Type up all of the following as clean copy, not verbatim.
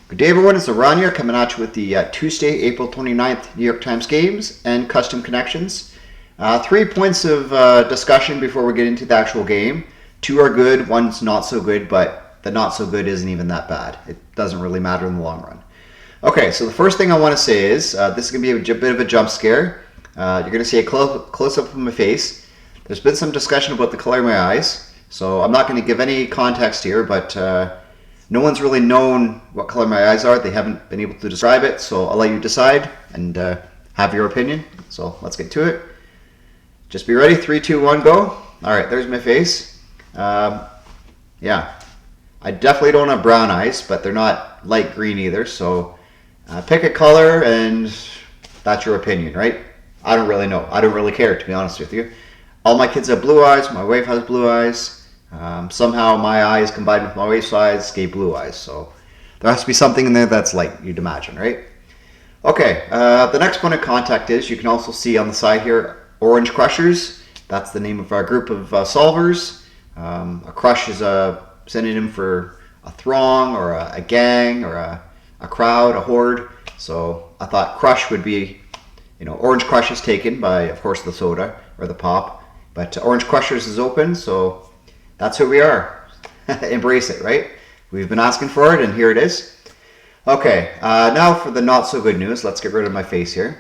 Good day, everyone. It's Aranya coming at you with the Tuesday, April 29th New York Times games and custom connections. 3 points of discussion before we get into the actual game. 2 are good, 1's not so good, but the not so good isn't even that bad. It doesn't really matter in the long run. Okay, so the first thing I want to say is this is going to be a bit of a jump scare. You're going to see a close-up of my face. There's been some discussion about the color of my eyes, so I'm not going to give any context here, but no one's really known what color my eyes are. They haven't been able to describe it, so I'll let you decide and have your opinion. So let's get to it. Just be ready. 3, 2, 1, go. All right, there's my face. Yeah, I definitely don't have brown eyes, but they're not light green either. So pick a color and that's your opinion, right? I don't really know. I don't really care, to be honest with you. All my kids have blue eyes. My wife has blue eyes. Somehow my eyes combined with my wife's eyes gave blue eyes, so there has to be something in there that's light, you'd imagine, right? Okay, the next point of contact is, you can also see on the side here, Orange Crushers. That's the name of our group of solvers. A crush is a synonym for a throng or a gang or a crowd, a horde. So I thought crush would be, Orange Crush is taken by, of course, the soda or the pop, but Orange Crushers is open, so that's who we are. Embrace it, right? We've been asking for it, and here it is. Okay, now for the not so good news. Let's get rid of my face here.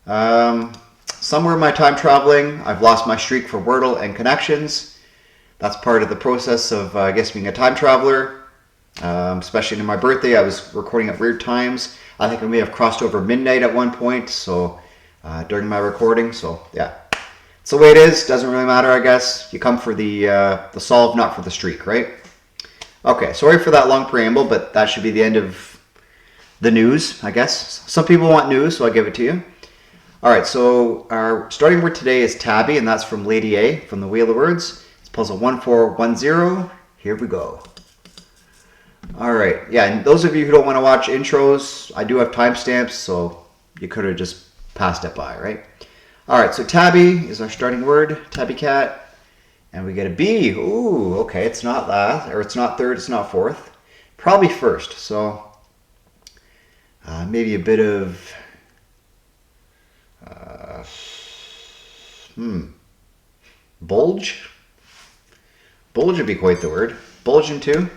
Somewhere in my time traveling, I've lost my streak for Wordle and Connections. That's part of the process of, I guess, being a time traveler. Especially in my birthday, I was recording at weird times. I think I may have crossed over midnight at one point, so during my recording. So yeah. It's the way it is. Doesn't really matter, I guess. You come for the solve, not for the streak, right? Okay, sorry for that long preamble, but that should be the end of the news, I guess. Some people want news, so I'll give it to you. All right, so our starting word today is tabby, and that's from Lady A, from the Wheel of Words. It's puzzle 1410. Here we go. All right, yeah, and those of you who don't want to watch intros, I do have timestamps, so you could have just passed it by, right? All right, so tabby is our starting word, tabby cat, and we get a B. Ooh, okay, it's not last, or it's not third, it's not fourth, probably first. So maybe a bit of bulge. Bulge would be quite the word. Bulge into.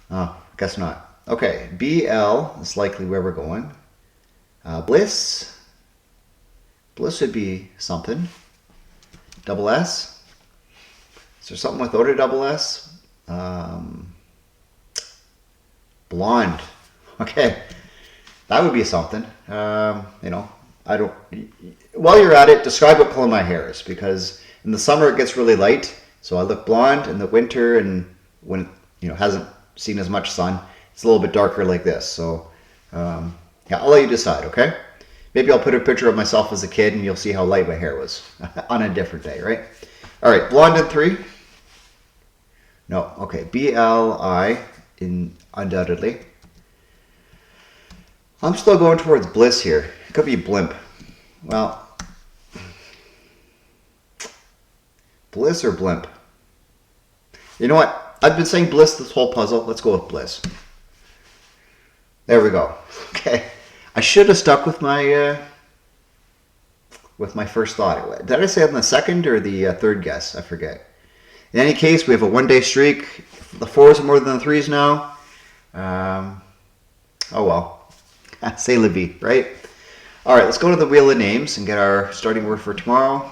Oh, guess not. Okay, BL is likely where we're going. Bliss. Bliss would be something. Double S. Is there something without a double S? Blonde. Okay. That would be something. I don't... While you're at it, describe what color my hair is, because in the summer it gets really light, so I look blonde. In the winter, and when it hasn't seen as much sun, it's a little bit darker like this. So yeah, I'll let you decide, okay? Maybe I'll put a picture of myself as a kid and you'll see how light my hair was on a different day, right? All right, blonde in 3. No, okay, BLI in undoubtedly. I'm still going towards bliss here. It could be blimp. Well, bliss or blimp? You know what? I've been saying bliss this whole puzzle. Let's go with bliss. There we go. Okay. I should have stuck with my first thought. Did I say on the second or the third guess? I forget. In any case, we have a 1-day streak. The 4s are more than the 3s now. Oh well. C'est la vie, right? All right, let's go to the Wheel of Names and get our starting word for tomorrow.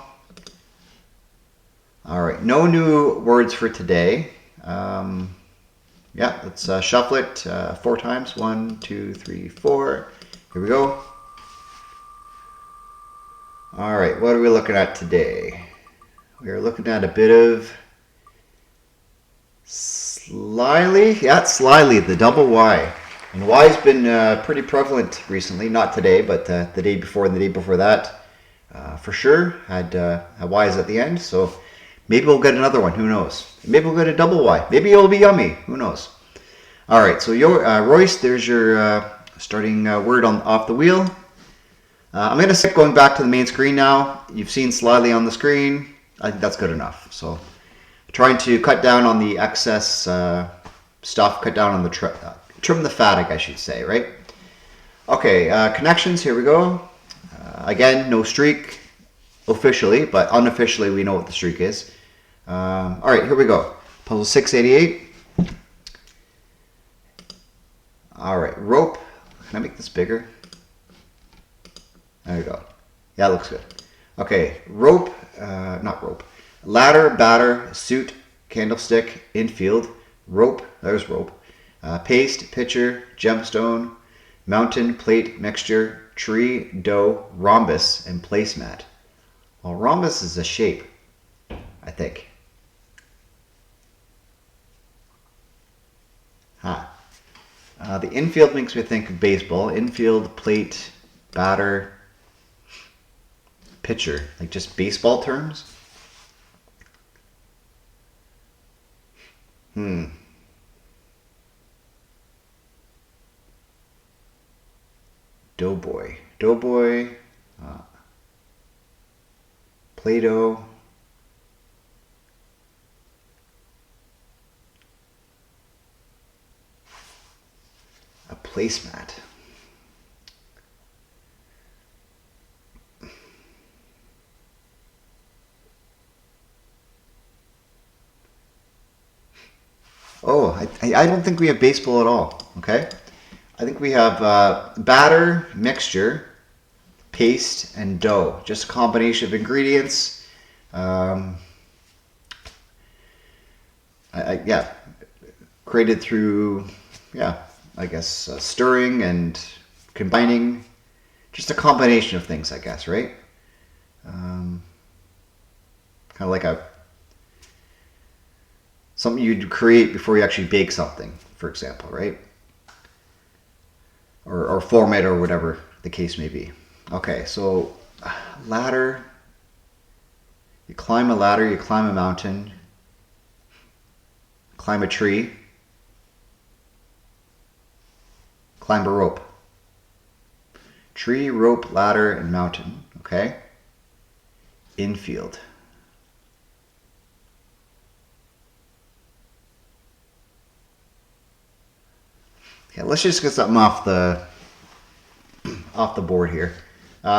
All right, no new words for today. Yeah, let's shuffle it 4 times. 1, 2, 3, 4. Here we go. All right, what are we looking at today? We are looking at a bit of slyly. Yeah, slyly, the double Y. And Y's been pretty prevalent recently. Not today, but the day before and the day before that. For sure, had Y's at the end. So maybe we'll get another one. Who knows? Maybe we'll get a double Y. Maybe it'll be yummy. Who knows? All right, so Royce, there's your starting word off the wheel. I'm going to skip going back to the main screen now. You've seen slyly on the screen. I think that's good enough. So trying to cut down on the excess stuff, cut down on the trim the fat, I guess you'd say, right? Okay, connections, here we go. Again, no streak officially, but unofficially we know what the streak is. All right, here we go. Puzzle 688. All right, rope. Can I make this bigger? There we go. Yeah, that looks good. Okay, rope, not rope. Ladder, batter, suit, candlestick, infield, rope, there's rope. Paste, pitcher, gemstone, mountain, plate, mixture, tree, dough, rhombus, and placemat. Well, rhombus is a shape, I think. Huh. The infield makes me think of baseball. Infield, plate, batter, pitcher. Like just baseball terms? Doughboy. Doughboy. Play-Doh. A placemat. Oh, I don't think we have baseball at all, okay? I think we have batter, mixture, paste, and dough. Just a combination of ingredients. Yeah, created through, yeah, I guess stirring and combining. Just a combination of things, I guess, right? Kind of like something you'd create before you actually bake something, for example, right? Or form it, or whatever the case may be. Okay, so ladder. You climb a ladder, you climb a mountain, climb a tree, climb a rope. Tree, rope, ladder, and mountain, okay? Infield. Okay, let's just get something off the board here.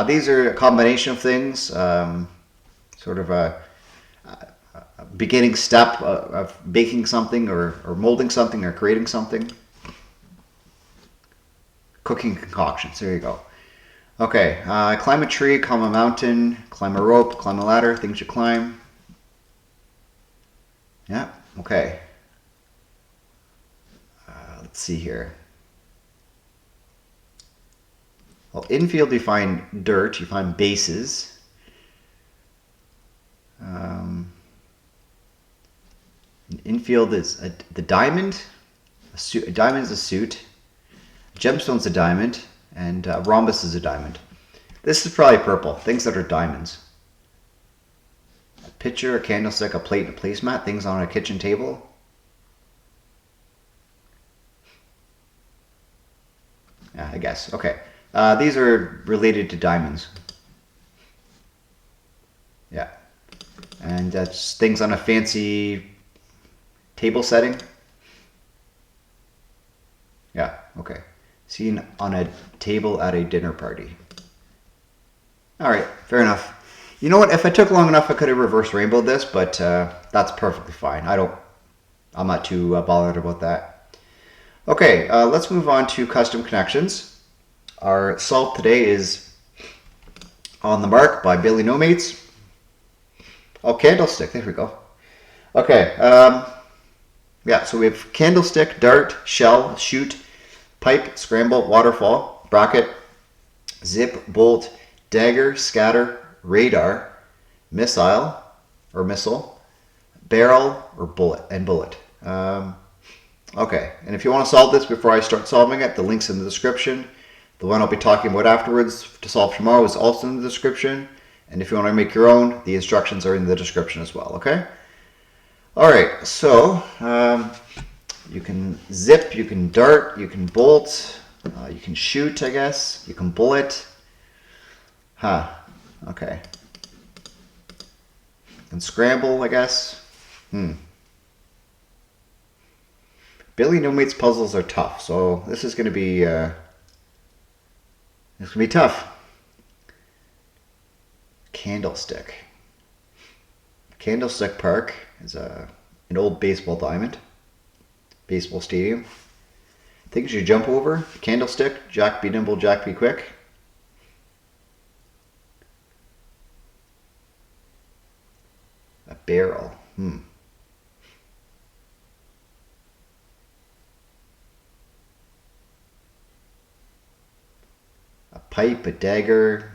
These are a combination of things, sort of a beginning step of baking something, or molding something, or creating something. Cooking concoctions, there you go. Okay, climb a tree, climb a mountain, climb a rope, climb a ladder, things you climb. Yeah, okay. Let's see here. Well, infield you find dirt, you find bases. Infield is the diamond. A diamond is a suit. A gemstone's a diamond, and rhombus is a diamond. This is probably purple. Things that are diamonds. A pitcher, a candlestick, a plate, and a placemat. Things on a kitchen table. Yeah, I guess. Okay. These are related to diamonds. Yeah. And that's things on a fancy table setting. Yeah, okay. Seen on a table at a dinner party. All right, fair enough. You know what? If I took long enough, I could have reverse rainbowed this, but that's perfectly fine. I'm not too bothered about that. Okay, let's move on to custom connections. Our solve today is On the Mark by Billy No Mates. Oh, candlestick, there we go. Okay, yeah, so we have candlestick, dart, shell, shoot, pipe, scramble, waterfall, bracket, zip, bolt, dagger, scatter, radar, missile, or missile, barrel, or bullet, and bullet. Okay, and if you want to solve this before I start solving it, the link's in the description. The one I'll be talking about afterwards to solve tomorrow is also in the description. And if you want to make your own, the instructions are in the description as well, okay? All right, so you can zip, you can dart, you can bolt, you can shoot, I guess, you can bullet. Huh, okay. You can scramble, I guess. Billy No Mates puzzles are tough, so this is going to be tough. Candlestick. Candlestick Park is an old baseball diamond, baseball stadium. Things you jump over: candlestick, Jack be nimble, Jack be quick. A barrel. A pipe, a dagger.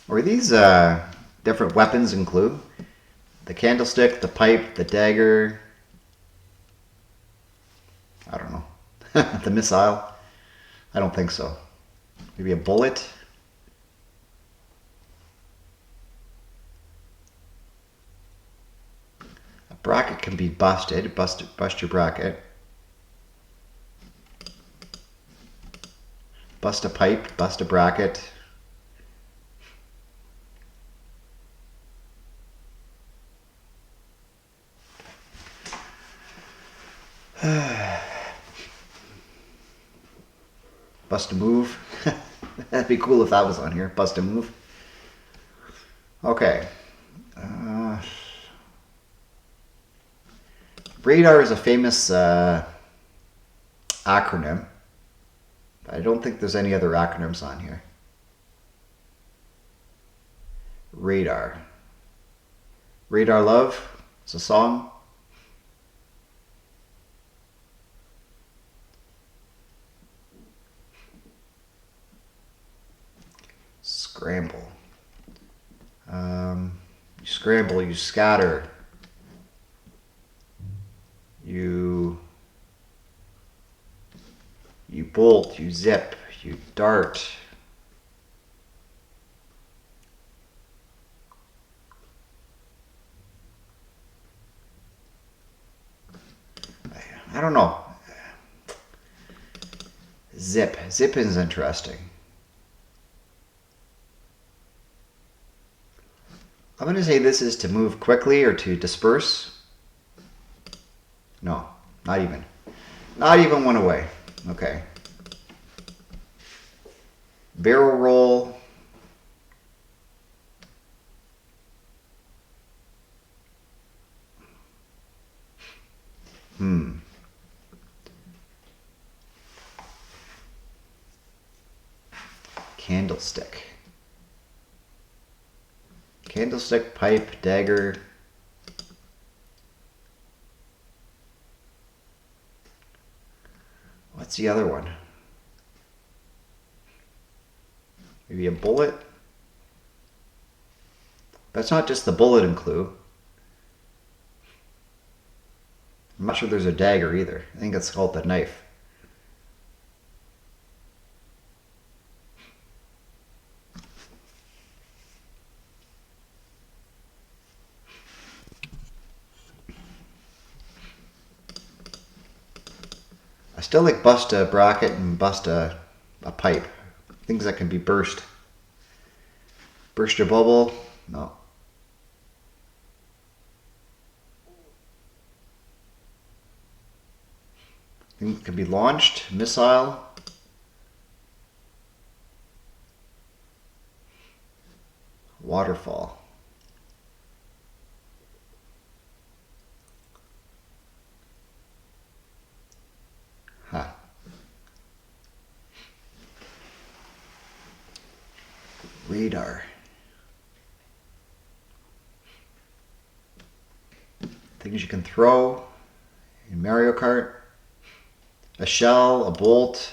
Or these different weapons include the candlestick, the pipe, the dagger. I don't know. The missile. I don't think so. Maybe a bullet. A bracket can be busted. Bust your bracket. Bust a pipe. Bust a bracket. Bust a move. That'd be cool if that was on here. Bust a move. Okay. Radar is a famous acronym. I don't think there's any other acronyms on here. Radar. Radar Love. It's a song. Scramble. You scramble, you scatter. You bolt, you zip, you dart. I don't know. Zip. Zip is interesting. I'm going to say this is to move quickly or to disperse. No, not even. Not even one away. Okay. Barrel roll. Candlestick. Candlestick, pipe, dagger. What's the other one? Maybe a bullet? But it's not just the bullet and clue. I'm not sure there's a dagger either. I think it's called the knife. I still like bust a bracket and bust a pipe. Things that can be burst. Burst your bubble? No. Things that can be launched. Missile. Waterfall. Huh. Radar. Things you can throw in Mario Kart. A shell, a bolt.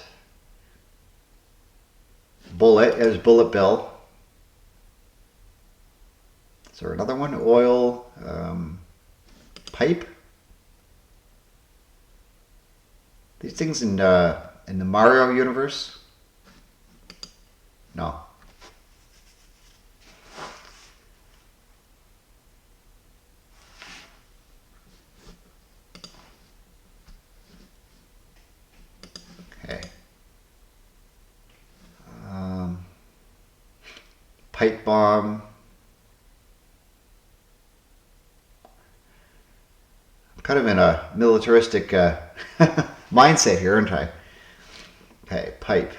Bullet is Bullet Bill. Is there another one? Oil. Pipe. These things in the Mario universe? No. Okay. Pipe bomb. I'm kind of in a militaristic mindset here, aren't I? Okay, pipe.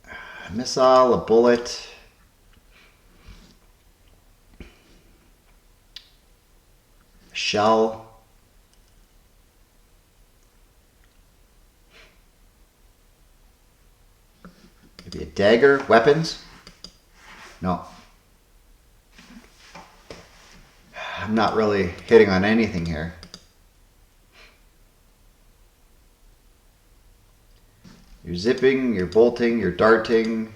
A missile, a bullet. A shell. Maybe a dagger. Weapons? No. I'm not really hitting on anything here. You're zipping, you're bolting, you're darting,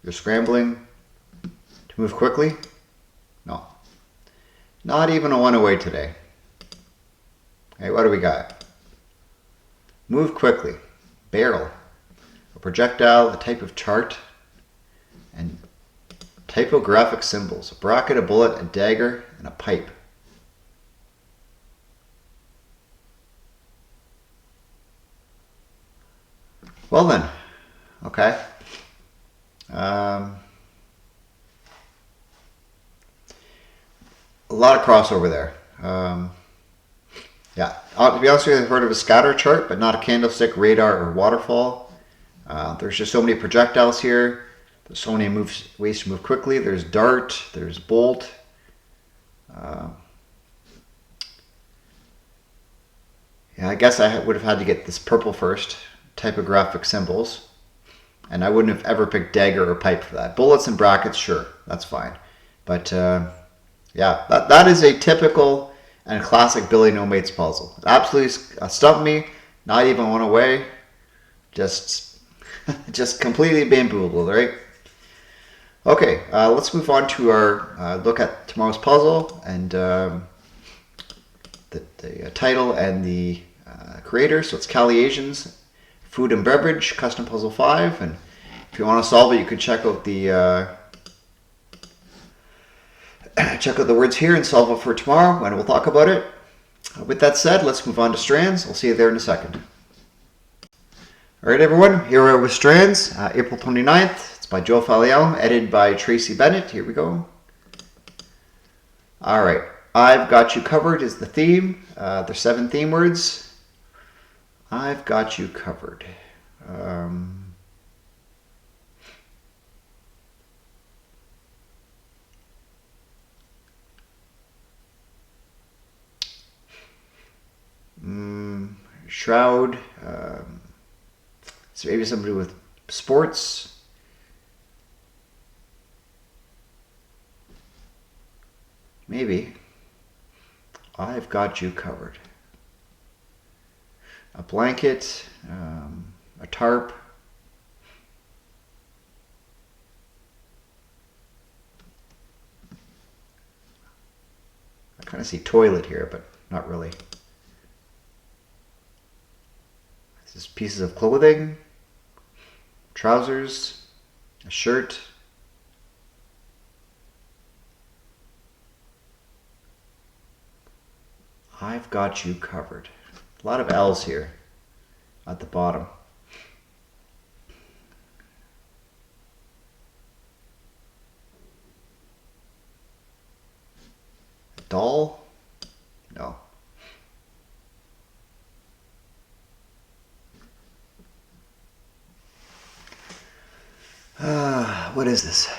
you're scrambling to move quickly? No. Not even a one away today. Okay, what do we got? Move quickly. Barrel. A projectile, a type of chart, and typographic symbols. A bracket, a bullet, a dagger, and a pipe. Well then, okay. A lot of crossover there. Yeah, to be honest with you, I've heard of a scatter chart, but not a candlestick, radar, or waterfall. There's just so many projectiles here. There's so many ways to move quickly. There's dart, there's bolt. Yeah, I guess I would have had to get this purple first. Typographic symbols, and I wouldn't have ever picked dagger or pipe for that. Bullets and brackets, sure, that's fine, but yeah, that is a typical and classic Billy No Mates puzzle. It absolutely stumped me. Not even one away, just completely bamboozled, right? Okay, let's move on to our look at tomorrow's puzzle and the title and the creator. So it's CaliAsian's Food and Beverage, Custom Puzzle 5, and if you want to solve it, you can check out the words here and solve it for tomorrow, and we'll talk about it. With that said, let's move on to Strands. I'll see you there in a second. All right, everyone, here we are with Strands, April 29th. It's by Joe Faliel, edited by Tracy Bennett. Here we go. All right, I've got you covered is the theme. There's 7 theme words. I've got you covered. Shroud. So maybe somebody with sports. Maybe. I've got you covered. A blanket, a tarp. I kind of see toilet here, but not really. This is pieces of clothing, trousers, a shirt. I've got you covered. A lot of L's here at the bottom. A doll? No. What is this?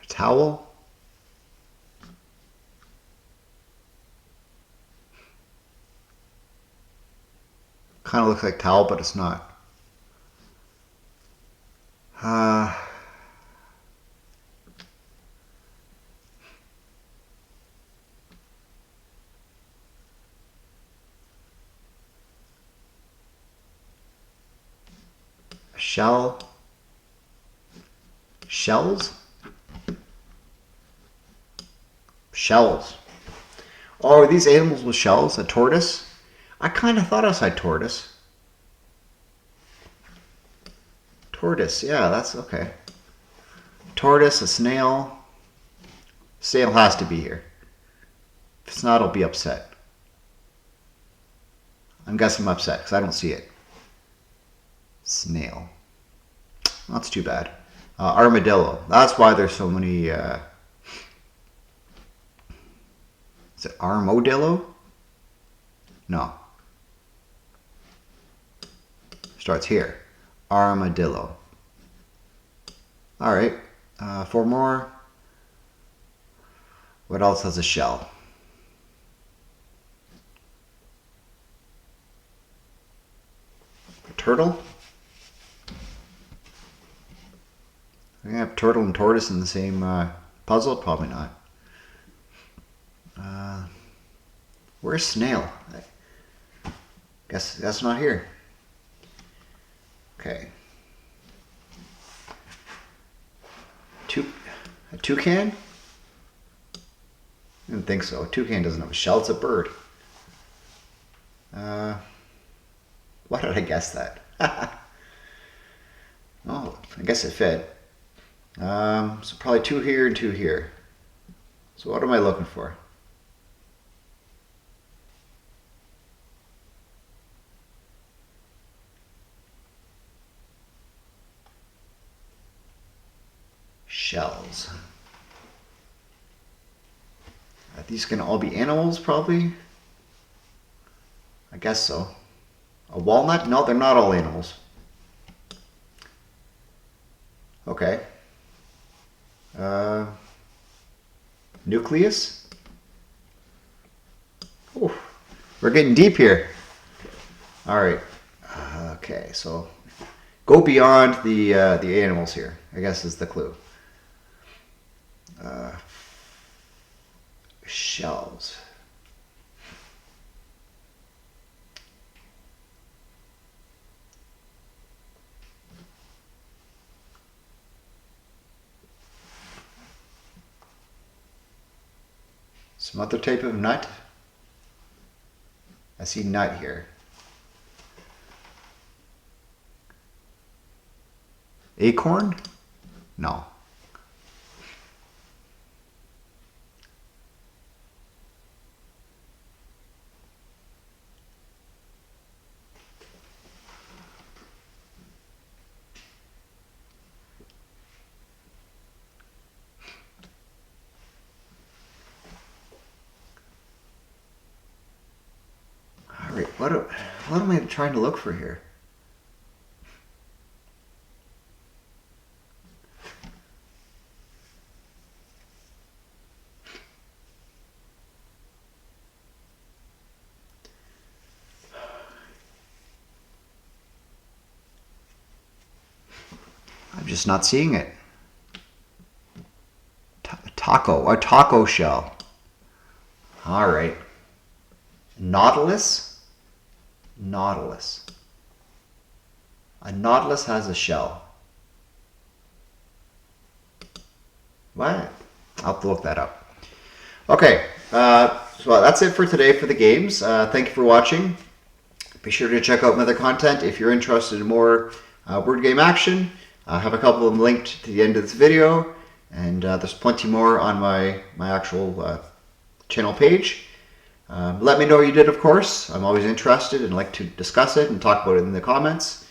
Towel? Kind of looks like towel, but it's not. A shell? Shells? Shells. Oh, are these animals with shells? A tortoise? I kind of thought I said tortoise. Tortoise, yeah, that's okay. Tortoise, a snail. Snail has to be here. If it's not, I'll be upset. I'm guessing I'm upset because I don't see it. Snail. That's too bad. Armadillo. That's why there's so many... is it armadillo? No. Starts here. Armadillo. Alright. 4 more. What else has a shell? A turtle? Are we gonna have turtle and tortoise in the same puzzle? Probably not. Where's snail? Guess that's not here. Okay. A toucan? I didn't think so. A toucan doesn't have a shell. It's a bird. Why did I guess that? Oh, I guess it fit. So probably 2 here and 2 here. So what am I looking for? Shells. Are these gonna all be animals, probably? I guess so. A walnut? No, they're not all animals. Okay. Nucleus? Ooh, we're getting deep here. All right. Okay, so go beyond the animals here, I guess is the clue. Shells. Some other type of nut. I see nut here. Acorn? No. All right, what am I trying to look for here? I'm just not seeing it. A taco shell. All right. Nautilus? Nautilus. A nautilus has a shell. What? I'll have to look that up. Okay, so that's it for today for the games. Thank you for watching. Be sure to check out my other content if you're interested in more word game action. I have a couple of them linked to the end of this video, and there's plenty more on my actual channel page. Let me know you did, of course. I'm always interested and like to discuss it and talk about it in the comments.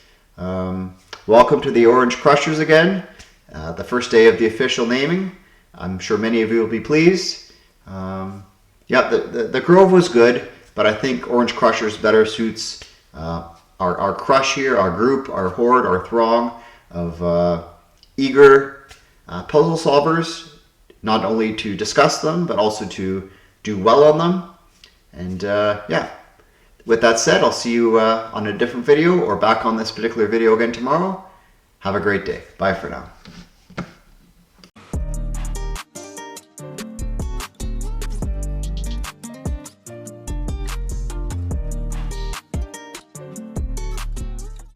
Welcome to the Orange Crushers again, the first day of the official naming. I'm sure many of you will be pleased. Yeah, the Grove was good, but I think Orange Crushers better suits our crush here, our group, our horde, our throng of eager puzzle solvers, not only to discuss them, but also to do well on them. And yeah, with that said, I'll see you on a different video or back on this particular video again tomorrow. Have a great day. Bye for now.